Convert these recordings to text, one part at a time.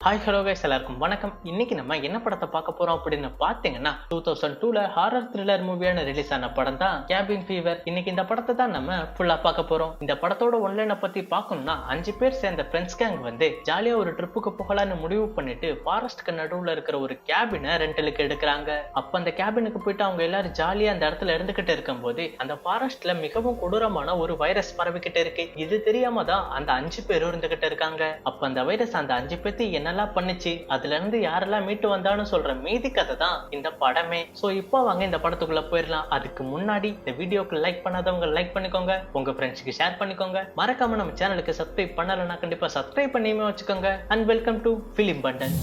Hi hello guys, எல்லாருக்கும் வணக்கம். இன்னைக்கு நம்ம என்ன படத்தை பார்க்க போறோம் அப்படின்னு பாத்தீங்கன்னா 2002ல ஹாரர் த்ரில்லர் மூவியான ரிலீஸ் ஆன படம் தான் கேபின் ஃபீவர். இன்னைக்கு இந்த படத்தை தான் நம்ம ஃபுல்லா பார்க்க போறோம். இந்த படத்தோட ஒன்லைனை பத்தி பார்க்கணும்னா 5 பேர் சேர்ந்த ஃப்ரெண்ட்ஸ் கேங் வந்து ஜாலியா ஒரு ட்ரிப்புக்கு போகலான்னு முடிவு பண்ணிட்டு ஃபாரஸ்ட்க்கு நடுவுல இருக்கிற ஒரு கேபினை ரெண்டலுக்கு எடுக்கிறாங்க. அப்ப அந்த கேபினுக்கு போயிட்டு அவங்க எல்லாரும் ஜாலியா அந்த இடத்துல இருந்துகிட்டு இருக்கும் போது அந்த ஃபாரஸ்ட்ல மிகவும் கொடூரமான ஒரு வைரஸ் பரவிக்கிட்டு இருக்கு. இது தெரியாம தான் அந்த 5 பேரும் இருந்துகிட்டு இருக்காங்க. அப்ப அந்த வைரஸ் அந்த 5 பேர்த்தி என்னெல்லாம் பண்ணுச்சு, அதுல இருந்து யாரெல்லாம் மீட்டு வந்தான்னு சொல்ற மீதி கதை தான் இந்த படமே. சோ இப்போ வாங்க இந்த படத்துக்குள்ள போயிடலாம். அதுக்கு முன்னாடி இந்த வீடியோக்கு லைக் பண்ணாதவங்க லைக் பண்ணிக்கோங்க, உங்க ஃப்ரெண்ட்ஸ்க்கு ஷேர் பண்ணிக்கோங்க. மறக்காம நம்ம சேனலுக்கு சப்ஸ்கிரைப் பண்ணலன்னா கண்டிப்பா சப்ஸ்கிரைப் பண்ணியுமே வச்சுக்கோங்க. And welcome to film button.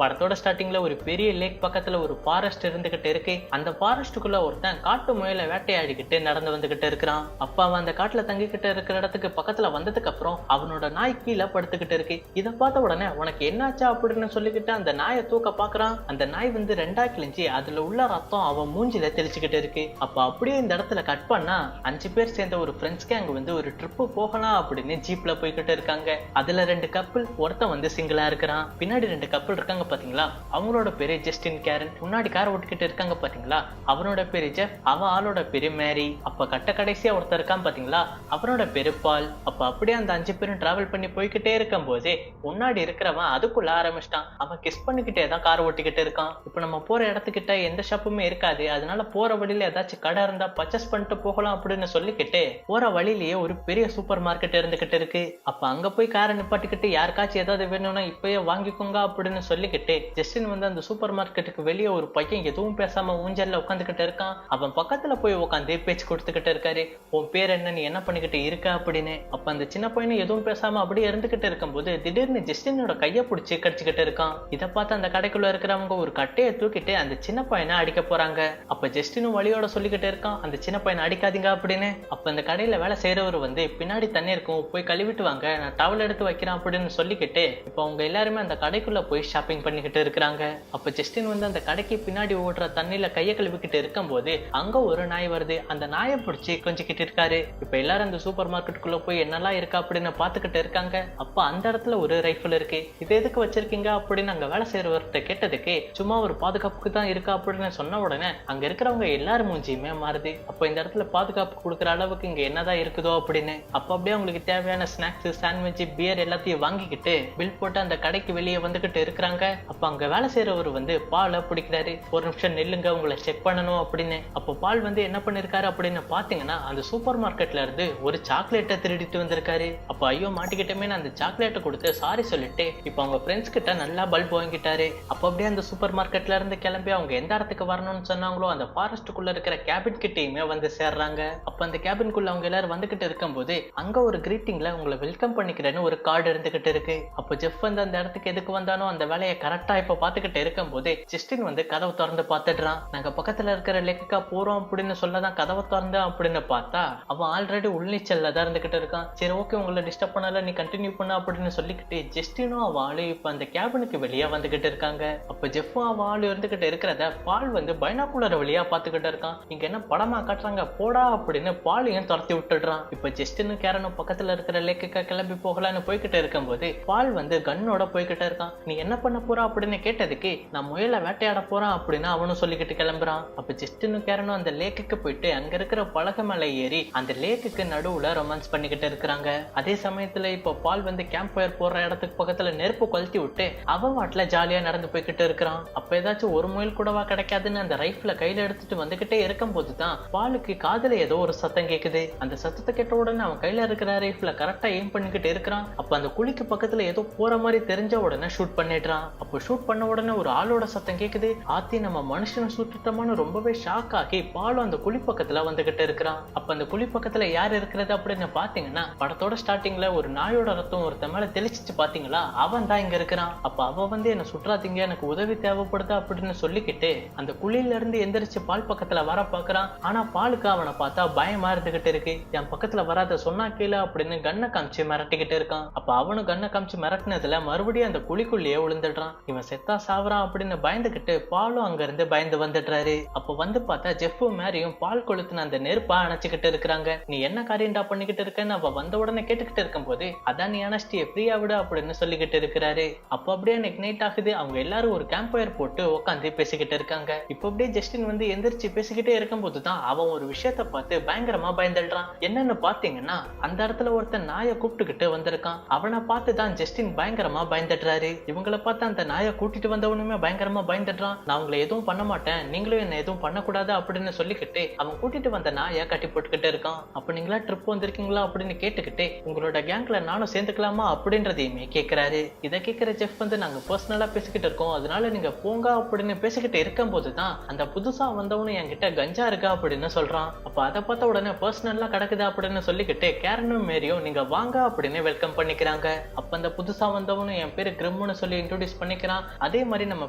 படத்தோட ஸ்டார்டிங்ல ஒரு பெரிய லேக் பக்கத்துல ஒரு ஃபாரஸ்ட் இருந்துகிட்டு இருக்கு. அந்த ஃபாரஸ்டுக்குள்ள ஒருத்தன் காட்டு முயலை வேட்டையாடிக்கிட்டு நடந்து வந்துகிட்டு இருக்கிறான். அப்ப அவன் அந்த காட்டுல தங்கிக்கிட்டு இருக்கிற இடத்துக்கு பக்கத்துல வந்ததுக்கு அப்புறம் அவனோட நாய் கீழே படுத்துக்கிட்டு இருக்கு. இதை பார்த்த உடனே உனக்கு என்னாச்சா அப்படின்னு சொல்லிக்கிட்டு அந்த நாயை தூக்க பாக்குறான். அந்த நாய் வந்து ரெண்டா கிழிஞ்சி அதுல உள்ள ரத்தம் அவன் மூஞ்சில தெளிச்சுக்கிட்டு இருக்கு. அப்ப அப்படியே இந்த இடத்துல கட் பண்ணா 5 பேர் சேர்ந்த ஒரு ஃப்ரெண்ட்ஸ் கேங் வந்து ஒரு ட்ரிப்பு போகலாம் அப்படின்னு ஜீப்ல போய்கிட்டு இருக்காங்க. அதுல 2 கப்பிள், ஒருத்தன் வந்து சிங்கிளா இருக்கிறான். பின்னாடி 2 கப்பிள் இருக்காங்க பாத்தீங்களா, அவங்களோட பேரு ஜஸ்டின் கேரன். முன்னாடி கார் ஓட்டிக்கிட்டு இருக்காங்க பாத்தீங்களா, அவனோட பேரு ஜெஃப், அவன் ஆளோட பேரு மேரி. அப்ப கட்ட கடைசியா ஒருத்தர் இருக்கான் பாத்தீங்களா, அவனோட பேரு பால். அப்ப அப்படியே அந்த 5 பேரும் டிராவல் பண்ணி போய்கிட்டே இருக்கும் போதே முன்னாடி இருக்கிறவன் அதுக்குள்ள ஆரம்பிச்சிட்டான். அவன் கிஸ் பண்ணிக்கிட்டே தான் கார் ஓட்டிக்கிட்டு இருக்கான். இப்ப நம்ம போற இடத்துக்கிட்ட எந்த ஷாப்புமே இருக்காது, அதனால போற வழியில ஏதாச்சும் கடை இருந்தா பர்ச்சேஸ் பண்ணிட்டு போகலாம் அப்படின்னு சொல்லிக்கிட்டு போற வழியிலேயே ஒரு பெரிய சூப்பர் மார்க்கெட் இருந்துகிட்டு இருக்கு. அப்ப அங்க போய் காரை நிப்பாட்டிக்கிட்டு யாருக்காச்சும் ஏதாவது வேணும்னா இப்பயே வாங்கிக்கோங்க அப்படின்னு சொல்லிக்கிட்டு ஜஸ்டின் வந்து அந்த சூப்பர் மார்க்கெட்டுக்கு வெளியே ஒரு பையன் எதுவும் பேசாம ஊஞ்சல்ல உட்காந்துக்கிட்டு இருக்கான். அவன் பக்கத்துல போய் உட்காந்து பேச்சு கொடுத்துக்கிட்டு இருக்காரு. உன் பேர் என்ன, நீ என்ன பண்ணிக்கிட்டு இருக்க அப்படின்னு. அப்ப அந்த சின்ன பையனை எதுவும் பேசாம அப்படியே இருந்துகிட்டு இருக்கும் போது திடீர்னு ஜஸ்டினோட கையை பிடிச்சி கடிச்சுக்கிட்டு இருக்கான். இதை பார்த்து அந்த கடைக்குள்ள இருக்கிறவங்க ஒரு கட்டையை தூக்கிட்டு அந்த சின்ன பையனை அடிக்க போறாங்க. அப்ப ஜஸ்டினும் வழியோட சொல்லிக்கிட்டு இருக்கான், அந்த சின்ன பையனை அடிக்காதீங்க அப்படின்னு. அப்ப அந்த கடையில வேலை செய்யறவர் வந்து பின்னாடி தண்ணி இருக்கும், போய் கழுவிட்டு வாங்க, நான் டவல் எடுத்து வைக்கிறேன் அப்படின்னு சொல்லிக்கிட்டு இப்ப அவங்க எல்லாருமே அந்த கடைக்குள்ள போய் ஷாப்பிங் பண்ணிக்கிட்டு இருக்கிறாங்க. அப்ப ஜஸ்டின் வந்து அந்த கடைக்கு பின்னாடி ஓடுற தண்ணியில கையை கழுவிக்கிட்டு இருக்கும் போது அங்க ஒரு நாய் வருது. அந்த நாயை பிடிச்சி கொஞ்சிக்கிட்டு இருக்காரு. இப்ப எல்லாரும் அந்த சூப்பர் மார்க்கெட்டுக்குள்ள போய் என்னெல்லாம் இருக்கா அப்படின்னு பாத்துக்கிட்டு இருக்காங்க. அப்ப அந்த இடத்துல ஒரு ரைஃபிள் இருக்கு. இது எதுக்கு வச்சிருக்கீங்க அப்படின்னு அங்க வேலை செய்யறவர்கிட்ட கேட்டதுக்கு சும்மா ஒரு பாதுகாப்புக்கு தான் இருக்கா அப்படின்னு சொன்ன உடனே அங்க இருக்கிறவங்க எல்லாரும் மூஞ்சியுமே மாறுது. அப்ப இந்த இடத்துல பாதுகாப்பு கொடுக்குற அளவுக்கு இங்க என்னதான் இருக்குதோ அப்படின்னு. அப்ப அப்படியே அவங்களுக்கு தேவையான ஸ்நாக்ஸ், சாண்ட்விச், பியர் எல்லாத்தையும் வாங்கிக்கிட்டு பில் போட்டு அந்த கடைக்கு வெளியே வந்துகிட்டு இருக்கிறாங்க. அப்ப அங்க வேலை செய்யறவர் வந்து பாலை பிடிக்கிறாரு. ஒரு நிமிஷம் நெல்லுங்க, உங்களை செக் பண்ணணும் அப்படின்னு. அப்போ பால் வந்து என்ன பண்ணிருக்காரு அப்படின்னு பாத்தீங்கன்னா அந்த சூப்பர் மார்க்கெட்ல இருந்து ஒரு சாக்லேட்டை திருடிட்டு வந்திருக்காரு. அப்ப ஐயோ மாட்டிக்கிட்டமே, அந்த சாக்லேட்டை கொடுத்து சாரி சொல்லிட்டு இப்ப அவங்க ஃப்ரெண்ட்ஸ் கிட்ட நல்லா பல்ப் வாங்கிட்டாரு. அப்ப அப்படியே அந்த சூப்பர் மார்க்கெட்ல இருந்து கிளம்பி அவங்க எந்த இடத்துக்கு வரணும்னு சொன்னாங்களோ அந்த ஃபாரஸ்டுக்குள்ள இருக்கிற கேபின் கிட்டையுமே வந்து சேர்றாங்க. அப்ப அந்த கேபின்குள்ள அவங்க எல்லாரும் வந்துகிட்டு இருக்கும் போது அங்க ஒரு கிரீட்டிங்ல உங்களை வெல்கம் பண்ணிக்கிறேன்னு ஒரு கார்டு இருந்துகிட்டு இருக்கு. அப்ப ஜெஃப் வந்து அந்த இடத்துக்கு எதுக்கு வந்தானோ அந்த வேலையை கரெக்டா இப்ப பாத்துக்கிட்டு இருக்கும் போது ஜஸ்டின் வந்து கதவை திறந்து பாத்துடுறான். நாங்க பக்கத்துல இருக்கிற லேக்குக்கா போறோம் அப்படின்னு சொல்லதான் கதவை திறந்தேன் அப்படின்னு பார்த்தா அவன் ஆல்ரெடி உள்நீச்சல்ல தான் இருந்துகிட்டு இருக்கான். சரி ஓகே, உங்களை டிஸ்டர்ப் பண்ணல, நீ கண்டினியூ பண்ண அப்படின்னு சொல்லிக்கிட்டு ஜஸ்டினும் அவன் ஆளு இப்ப அந்த கேபினுக்கு வெளியே வந்துகிட்டு இருக்காங்க. அப்ப ஜெஃப்பும் அவன் ஆளு இருந்துகிட்டு இருக்கிறத பால் வந்து பைனாகுலர் வழியா பாத்துக்கிட்டு இருக்கான். இங்க என்ன படமா காட்டுறாங்க போடா அப்படின்னு பாலையும் துரத்தி விட்டுடுறான். இப்ப ஜஸ்டினும் கேரனும் பக்கத்துல இருக்கிற லேக்குக்கா கிளம்பி போகலான்னு போய்கிட்டு இருக்கும் போது பால் வந்து கன்னோட போய்கிட்டு இருக்கான். நீ என்ன பண்ண போறா அப்படின்னு கேட்டதுக்கு நான் முயலை வேட்டையாட போறான் அப்படின்னு அவனும் சொல்லிக்கிட்டு கிளம்புறான். அப்ப ஜஸ்டினும் கேரனும் அந்த லேக்குக்கு போயிட்டு அங்க இருக்கிற பலகை மேல ஏறி அந்த லேக்குக்கு நடுவுல ரொமான்ஸ் பண்ணிக்கிட்டு இருக்கிறாங்க. அதே சமயத்துல இப்ப பால் வந்து கேம்ப் ஃபயர் போடுற இடத்துக்கு பக்கத்துல நெருப்பு கொளுத்தி விட்டு அவன் வாட்டுல ஜாலியா நடந்து போய்கிட்டு இருக்கிறான். அப்ப ஏதாச்சும் ஒரு முயல் கூடவா கிடைக்காதுன்னு அந்த ரைஃபிள கையில எடுத்துட்டு வந்துகிட்டே இருக்கும் போதுதான் பாலுக்கு காதுல ஏதோ ஒரு சத்தம் கேக்குது. அந்த சத்தத்தை கேட்ட உடனே அவன் கையில இருக்கிற ரைஃபிள கரெக்டா எய்ம் பண்ணிக்கிட்டு இருக்கிறான். அப்ப அந்த குழிக்கு பக்கத்துல ஏதோ போற மாதிரி தெரிஞ்ச உடனே ஷூட் பண்ணிடுறான். அப்போ ஷூட் பண்ண உடனே ஒரு ஆளோட சத்தம் கேக்குது. ஆத்தி நம்ம மனுஷனை சுட்டுட்டோம்னு ரொம்பவே ஷாக் ஆகி பாலும் அந்த குழி பக்கத்துல வந்துகிட்டு இருக்கிறான். அப்ப அந்த குழி பக்கத்துல யார் இருக்கிறது அப்படின்னு பாத்தீங்கன்னா படத்தோட ஸ்டார்டிங்ல ஒரு நாயோட ரத்தம் ஒருத்த மேல தெளிச்சிச்சு பாத்தீங்களா, அவன் தான் இங்க இருக்கிறான். அப்ப அவ வந்து என்ன சுற்றாதீங்க, எனக்கு உதவி தேவைப்படுது அப்படின்னு சொல்லிக்கிட்டு அந்த குழியில இருந்து எந்திரிச்சு பால் பக்கத்துல வர பாக்குறான். ஆனா பாலுக்கு அவனை பார்த்தா பயமா இருந்துகிட்டு இருக்கு. என் பக்கத்துல வராத சொன்னா கீழே அப்படின்னு கண்ணை காமிச்சு மிரட்டிக்கிட்டு இருக்கான். அப்ப அவனு கண்ணை காமிச்சு மிரட்டினதுல மறுபடியும் அந்த குழிக்குள்ளேயே விழுந்துடுறான். இருக்கான். இவன் செத்தா சாவறான் அப்படின்னு பயந்துகிட்டு பாலும் அங்க இருந்து பயந்து வந்துடுறாரு. அப்ப வந்து பார்த்தா ஜெஃப்பும் மேரியும் பால் கொளுத்துன அந்த நெருப்பா அணைச்சுக்கிட்டு இருக்கிறாங்க. நீ என்ன காரியம்டா பண்ணிக்கிட்டு இருக்கன்னு அவ வந்த உடனே கேட்டுக்கிட்டு இருக்கும் போது அதான் நீ அணைச்சிட்டிய ஃப்ரீயா விடு அப்படின்னு சொல்லிக்கிட்டு இருக்கிறாரு. அப்ப அப்படியே அன்னைக்கு நைட் ஆகுது. அவங்க எல்லாரும் ஒரு கேம்ப் ஃபயர் போட்டு உட்காந்து பேசிக்கிட்டு இருக்காங்க. இப்ப அப்படியே ஜஸ்டின் வந்து எந்திரிச்சு பேசிக்கிட்டே இருக்கும் போதுதான் அவன் ஒரு விஷயத்த பார்த்து பயங்கரமா பயந்துடுறான். என்னன்னு பாத்தீங்கன்னா அந்த இடத்துல ஒருத்தன் நாயை கூப்பிட்டுக்கிட்டு வந்திருக்கான். அவனை பார்த்துதான் ஜஸ்டின் பயங்கரமா பயந்துடுறாரு. இவங்களை பார்த்து அந்த நாயை கூட்டிட்டு வந்தவனுமே பயங்கரமா பயந்துடுறான். நான் உங்களை எதுவும் பண்ண மாட்டேன், நீங்களும் என்ன எதுவும் பண்ணக்கூடாது அப்படின்னு சொல்லிக்கிட்டு அவன் கூட்டிட்டு வந்த நாயை கட்டி போட்டுக்கிட்டு இருக்கான். அப்ப நீங்களா ட்ரிப் வந்திருக்கீங்களா அப்படின்னு கேட்டுக்கிட்டு உங்களோட கேங்க்ல நானும் சேர்ந்துக்கலாமா அப்படின்றதையுமே கேட்கிறாரு. இதை கேட்கிற ஜெஃப் வந்து நாங்க பர்சனலா பேசிக்கிட்டு இருக்கோம், அதனால நீங்க போங்க அப்படின்னு பேசிக்கிட்டு இருக்கும் போதுதான் அந்த புதுசா வந்தவனு என்கிட்ட கஞ்சா இருக்கா அப்படின்னு சொல்றான். அப்ப அதை பார்த்த உடனே பர்சனலா கிடக்குது அப்படின்னு சொல்லிக்கிட்டு கேரனும் மேரியும் நீங்க வாங்க அப்படின்னு வெல்கம் பண்ணிக்கிறாங்க. அப்ப அந்த புதுசா வந்தவனு என் பேரு கிரிம்னு சொல்லி இன்ட்ரோடியூஸ் பண்ணிக்கிறான். அதே மாதிரி நம்ம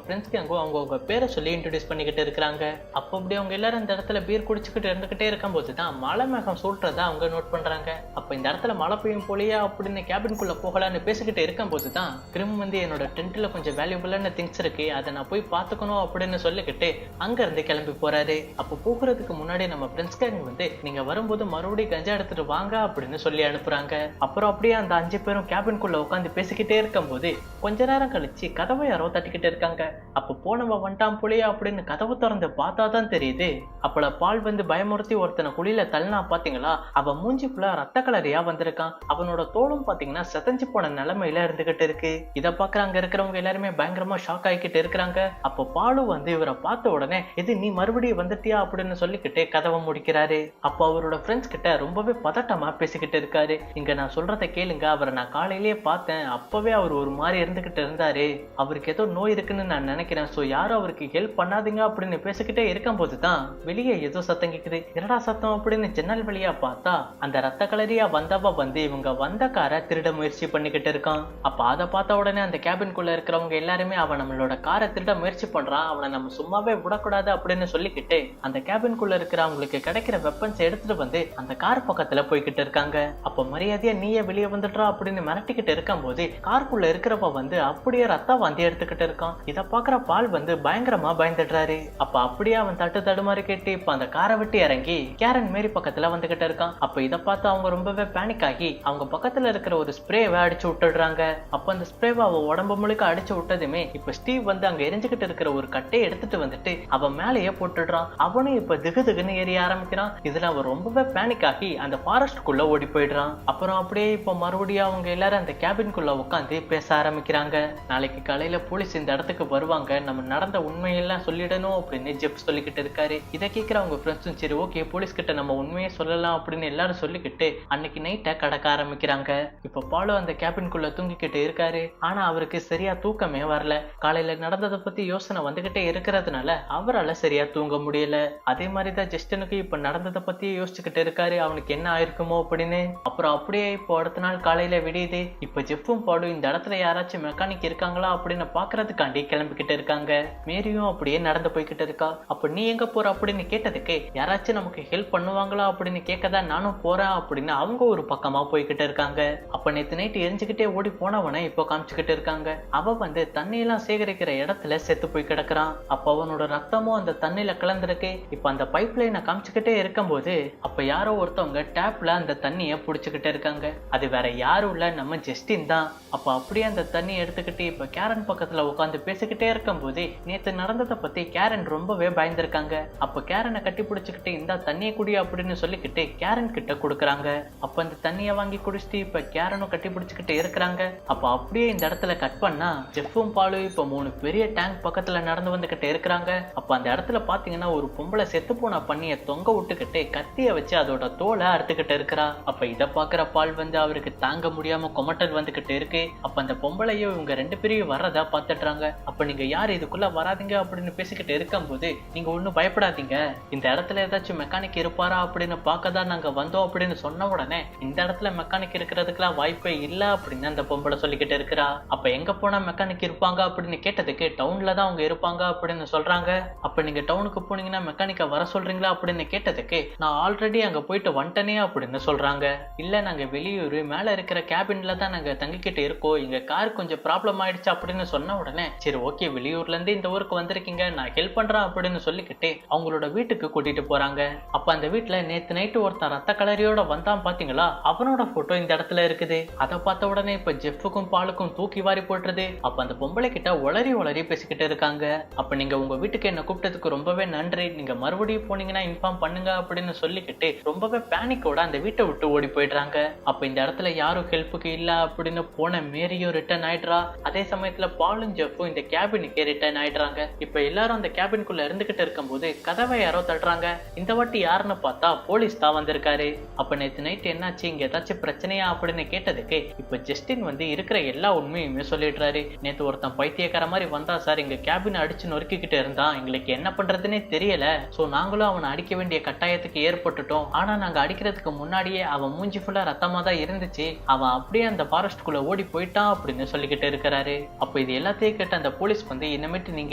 ஃப்ரெண்ட்ஸ் கேங்கும் அவங்க பேரை சொல்லி இன்ட்ரோடியூஸ் பண்ணிக்கிட்டு இருக்காங்க. அப்ப அப்படி அவங்க எல்லாரும் இந்த இடத்துல பீர் குடிச்சுக்கிட்டு இருந்துகிட்டே இருக்கும் போதுதான் மழை மேகம் சூட்டுறதா அவங்க நோட் பண்றாங்க. அப்ப இந்த இடத்துல மழை பெய்யும் போலியா அப்படின்னு கேபின்குள்ள போகலான்னு பேசிக்கிட்டு இருக்கும் போதுதான் கிரிம் வந்து என்னோட டென்ட்ல கொஞ்சம் வேல்யூபிளான திங்ஸ் இருக்கு, அதை நான் போய் பாத்துக்கணும் அப்படின்னு சொல்லிக்கிட்டு அங்க இருந்து கிளம்பி போறாரு. அப்ப போகிறதுக்கு முன்னாடி நம்ம ஃப்ரெண்ட்ஸ் கேங் வந்து நீங்க வரும்போது மறுபடியும் கஞ்சா எடுத்துட்டு வாங்க அப்படின்னு சொல்லி அனுப்புறாங்க. அப்புறம் அப்படியே அந்த 5 பேரும் கேபின்குள்ள உட்காந்து பேசிக்கிட்டே இருக்கும் போது கொஞ்ச நேரம் கழிச்சு கதவை யாரோ தட்டிக்கிட்டு இருக்காங்க. அப்ப போனவ வந்துட்டான் புளியா அப்படின்னு கதவு திறந்து பார்த்தாதான் தெரியுது. அப்பல பால் வந்து பயமுறுத்தி ஒருத்தனை குழியில தள்ளினா பாத்தீங்களா, அவன் மூஞ்சி ஃபுல்லா ரத்த கலரியா வந்திருக்கான். அவனோட தோளும் பாத்தீங்கன்னா செதஞ்சு போன நிலைமையில இருந்துகிட்டு இருக்கு. இதை பாக்குற அங்க இருக்கிறவங்க எல்லாருமே பயங்கரமா ஷாக் ஆகிக்கிட்டு இருக்கிறாங்க. அப்ப பாலும் வந்து இவரை பார்த்த உடனே இது நீ மறுபடியும் வந்துட்டியா அப்படின்னு சொல்லிக்கிட்டு கதவை முடிக்கிறாரு. அப்ப அவரோட ஃப்ரெண்ட்ஸ் கிட்ட ரொம்பவே பதட்டமா பேசிக்கிட்டு இருக்காரு. இங்க நான் சொல்றதை கேளுங்க, அவரை நான் காலையிலேயே பார்த்தேன், அப்பவே அவர் ஒரு மாதிரி இருந்துகிட்டு இருந்தாரு, அவருக்கு ஏதோ நோய் இருக்குன்னு நான் நினைக்கிறேன், சோ யாரும் அவருக்கு ஹெல்ப் பண்ணாதீங்க அப்படின்னு பேசிக்கிட்டே இருக்கும் போதுதான் வெளியே ஏதோ சத்தம் கேக்குது. என்னடா சத்தம் அப்படின்னு ஜன்னல் வழியா பார்த்தா அந்த ரத்த கலரியா வந்தவ வந்து இவங்க வந்த காரை திருட முயற்சி பண்ணிக்கிட்டு இருக்கான். அப்ப அதை பார்த்த உடனே அந்த கேபின்குள்ள இருக்கிறவங்க எல்லாருமே அவன் நம்மளோட காரை திருட முயற்சி பண்றான், அவனை நம்ம சும்மாவே விடக்கூடாது அப்படின்னு சொல்லிக்கிட்டு அந்த கேபின்குள்ள இருக்கிற அவங்களுக்கு கிடைக்கிற வெப்பன்ஸ் எடுத்துட்டு வந்து அந்த கார் பக்கத்துல போய்கிட்டு இருக்காங்க. அப்ப மரியாதையா நீயே வெளியே வந்துடுறா அப்படின்னு மிரட்டிக்கிட்டு இருக்கும் போது காருக்குள்ள இருக்கிறப்ப வந்து அப்படியே ரத்த வாந்தி எடுத்துக்கிட்டு இருக்கான். இதை பாக்குற பால் வந்து பயங்கரமா பயந்துடுறாரு. அப்ப அப்படியே அவன் தட்டு தடுமாறி கேட்டு இப்ப அந்த காரை விட்டு இறங்கி கேரன் மேரி பக்கத்துல வந்துகிட்டு இருக்கான். அப்ப இதை பார்த்து அவங்க ரொம்பவே பேனிக் ஆகி அவங்க பக்கத்துல இருக்கிற ஒரு ஸ்ப்ரேவை அடிச்சு விட்டுடுறாங்க. அப்ப அந்த ஸ்ப்ரேவை அவ உடம்பு முழுக்க அடிச்சு விட்டதுமே இப்ப ஸ்டீவ் வந்து அங்க எரிஞ்சுக்கிட்டு இருக்கிற ஒரு கட்டையை எடுத்துட்டு வந்துட்டு அவன் மேலேயே போட்டுடுறான். அவனும் இப்ப திகு திகுன்னு எரிய ஆரம்பிக்கிறான். இதுல அவன் ரொம்பவே பேனிக் ஆகி அந்த ஃபாரஸ்ட்குள்ள ஓடி போயிடுறான். அப்புறம் அப்படியே இப்ப மறுபடியும் அவங்க எல்லாரும் அந்த கேபின்குள்ள உட்காந்து பேச ஆரம்பிக்கிறாங்க. நாளைக்கு காலையில போலீஸ் இந்த இடத்துக்கு வருவாங்க, நம்ம நடந்த உண்மையெல்லாம் சொல்லிடணும் அப்படின்னு ஜெப் சொல்லிக்கிட்டு இருக்காரு. இதை கேட்கிற அவங்க ஃப்ரெண்ட்ஸும் சரி ஓகே போலீஸ் கிட்ட நம்ம உண்மையை சொல்லலாம் அப்படின்னு எல்லாரும் சொல்லிக்கிட்டு அன்னைக்கு நைட்டை கடக்க ஆரம்பிக்கிறாங்க. இப்ப பாலு அந்த கேபின்குள்ள தூங்கிக்கிட்டு இருக்காரு. ஆனா அவருக்கு சரியா தூக்கமே வரல. காலையில நடந்ததை பத்தி யோசனை வந்துகிட்டே இருக்கிறதுனால அவரால் சரியா தூங்க முடியல. அதே மாதிரிதான் ஜஸ்டினுக்கு இப்ப நடந்ததை பத்தி யோசிச்சுக்கிட்டு இருக்காரு, அவனுக்கு என்ன ஆயிருக்குமோ அப்படின்னு. அப்புறம் அப்படியே இப்போ அடுத்த நாள் காலையில விடியுது. இப்ப ஜெஃப்பும் பாலும் இந்த இடத்துல யாராச்சும் மெக்கானிக் இருக்காங்களா அப்படின்னு பாக்குறதுக்காண்டி கிளம்பிக்கிட்டு இருக்காங்க. மேரியும் அப்படியே நடந்து போய்கிட்டு இருக்கா. அப்ப நீ எங்க போற அப்படின்னு கேட்டதுக்கு யாராச்சும் நமக்கு ஹெல்ப் பண்ணுவாங்களா அப்படின்னு கேட்கதான் நானும் போறேன் அப்படின்னு அவங்க ஒரு பக்கமா போய்கிட்டு இருக்காங்க. அப்ப நேத்து நைட்டு எரிஞ்சுக்கிட்டே ஓடி போனவனை இப்போ காமிச்சுக்கிட்டு இருக்காங்க. அவ வந்து தண்ணியெல்லாம் சேகரிக்கிற இடத்துல செத்து போய் கிடக்குறான். அப்ப அவனோட ரத்தமும் அந்த தண்ணியில கலந்துருக்கு. இப்ப அந்த பைப் லைனை காமிச்சுக்கிட்டே இருக்கும் போது அப்ப யாரோ ஒருத்தவங்க டேப்ல அந்த தண்ணிய புடிச்சுக்கிட்டு இருக்காங்க. அது வேற யாரும் இல்ல, நம்ம ஜஸ்டின் தான். அப்ப அப்படியே அந்த தண்ணி எடுத்துக்கிட்டு இப்ப கேரன் பக்கத்துல உட்காந்து பேசிக்கிட்டே இருக்கும் போது நேத்து நடந்ததை பத்தி கேரன் ரொம்பவே பயந்துருக்காங்க. அப்ப கேரனை கட்டி பிடிச்சுக்கிட்டு இந்த தண்ணியை குடி அப்படின்னு சொல்லிக்கிட்டு கேரன் கிட்ட கொடுக்குறாங்க. அப்ப அந்த தண்ணியை வாங்கி குடிச்சிட்டு இப்ப கேரனும் கட்டி பிடிச்சுக்கிட்டு இருக்கிறாங்க. அப்ப அப்படியே இந்த இடத்துல கட் பண்ணா ஜெஃப்பும் பாலும் இப்ப 3 பெரிய டேங்க் பக்கத்துல நடந்து வந்துகிட்டு இருக்கிறாங்க. அப்ப அந்த இடத்துல பாத்தீங்கன்னா ஒரு பொம்பளை செத்து போன பண்ணிய தொங்க விட்டுக்கிட்டு கத்திய வச்சு அதோட தோலை அறுத்துக்கிட்டு இருக்கிறா. அப்ப இதை பாக்குற பால் வந்து அவருக்கு தாங்க முடியாம கொமட்டல் வந்துகிட்டு இருக்கு. அப்ப அந்த பொம்பளையும் இவங்க 2 பேரையும் வர்றதா பாத்துடுறாங்க. அப்ப நீங்க யாரு இதுக்குள்ள வராதிங்க அப்படின்னு பேசிக்கிட்டு இருக்கும் போது நீங்க ஒண்ணும் பயப்படாதீங்க, இந்த இடத்துல ஏதாச்சும் மெக்கானிக் இருப்பாரா அப்படின்னு பார்க்கதான் நாங்க வந்தோம் அப்படின்னு சொன்ன உடனே இந்த இடத்துல மெக்கானிக் இருக்கிறதுக்குலாம் வாய்ப்பே இல்ல அப்படின்னு அந்த பொம்பளை சொல்லிக்கிட்டு இருக்கிறா. அப்ப எங்க போனா மெக்கானிக் இருப்பாங்க அப்படின்னு கேட்டதுக்கு டவுன்ல தான் அவங்க இருப்பாங்க அப்படின்னு சொல்றாங்க. அப்ப நீங்க டவுனுக்கு போனீங்கன்னா மெக்கானிக்க வர சொல்றீங்களா அப்படின்னு கேட்டதுக்கு நான் ஆல்ரெடி அங்க போயிட்டு வந்துட்டனே அப்படின்னு சொல்றாங்க. இல்ல நாங்க வெளியூர் மேல இருக்கிற கேபின்ல தான் நாங்க தங்கிக்கிட்டு இருக்கோம், எங்க கார் கொஞ்சம் ப்ராப்ளம் ஆயிடுச்சு அப்படின்னு அப்படின்னு சொன்ன உடனே சரி ஓகே, வெளியூர்ல இருந்து இந்த ஊருக்கு வந்திருக்கீங்க, நான் ஹெல்ப் பண்றேன் அப்படின்னு சொல்லிக்கிட்டு அவங்களோட வீட்டுக்கு கூட்டிட்டு போறாங்க. அப்ப அந்த வீட்டுல நேத்து நைட்டு ஒருத்தன் ரத்த கலரியோட வந்தான் பாத்தீங்களா, அவனோட போட்டோ இந்த இடத்துல இருக்குது. அதை பார்த்த உடனே இப்ப ஜெஃபுக்கும் பாலுக்கும் தூக்கி வாரி போட்டுருது. அப்ப அந்த பொம்பளை கிட்ட உளறி உளறி பேசிக்கிட்டு இருக்காங்க. அப்ப நீங்க உங்க வீட்டுக்கு என்ன கூப்பிட்டதுக்கு ரொம்பவே நன்றி, நீங்க மறுபடியும் போனீங்கன்னா இன்ஃபார்ம் பண்ணுங்க அப்படின்னு சொல்லிக்கிட்டு ரொம்பவே பேனிக்கோட அந்த வீட்டை விட்டு ஓடி போயிடுறாங்க. அப்ப இந்த இடத்துல யாரும் ஹெல்ப்புக்கு இல்ல அப்படின்னு போன மேரியும் ரிட்டர்ன் ஆயிடுறா. அதே சமயத்துல பாலும் ஜெஃபும் இந்த கேபினுக்கே ரிட்டர்ன் ஆயிடுறாங்க. இப்ப எல்லாரும் அந்த கேபின்குள்ள இருந்துகிட்டு இருக்கும்போது கதவை யாரோ தட்டுறாங்க. இந்த வாட்டி யாருன்னு பார்த்தா போலீஸ் தான் வந்திருக்காரு. அப்ப நேத்து நைட் என்னாச்சு, இங்க ஏதாச்சும் பிரச்சனையா அப்படின்னு கேட்டதுக்கு இப்ப ஜஸ்டின் வந்து இருக்கிற எல்லா உண்மையுமே சொல்லிடுறாரு. நேத்து ஒருத்தன் பைத்தியக்கார மாதிரி வந்தா சார், எங்க கேபின் அடிச்சு நொறுக்கிக்கிட்டு இருந்தான், எங்களுக்கு என்ன பண்றதுன்னே தெரியல, சோ நாங்களும் அவனை அடிக்க வேண்டிய கட்டாயத்துக்கு ஏற்பட்டுட்டோம். ஆனா நாங்க அடிக்கிறதுக்கு முன்னாடியே அவன் மூஞ்சி ஃபுல்லா ரத்தமா தான் இருந்துச்சு, அவன் அப்படியே அந்த ஃபாரஸ்ட்குள்ள ஓடி போயிட்டான் அப்படின்னு சொல்லிக்கிட்டு இருக்கிறாரு. அப்ப இது எல்லாத்தையும் கேட்ட அந்த போலீஸ் வந்து இனிமேட்டு நீங்க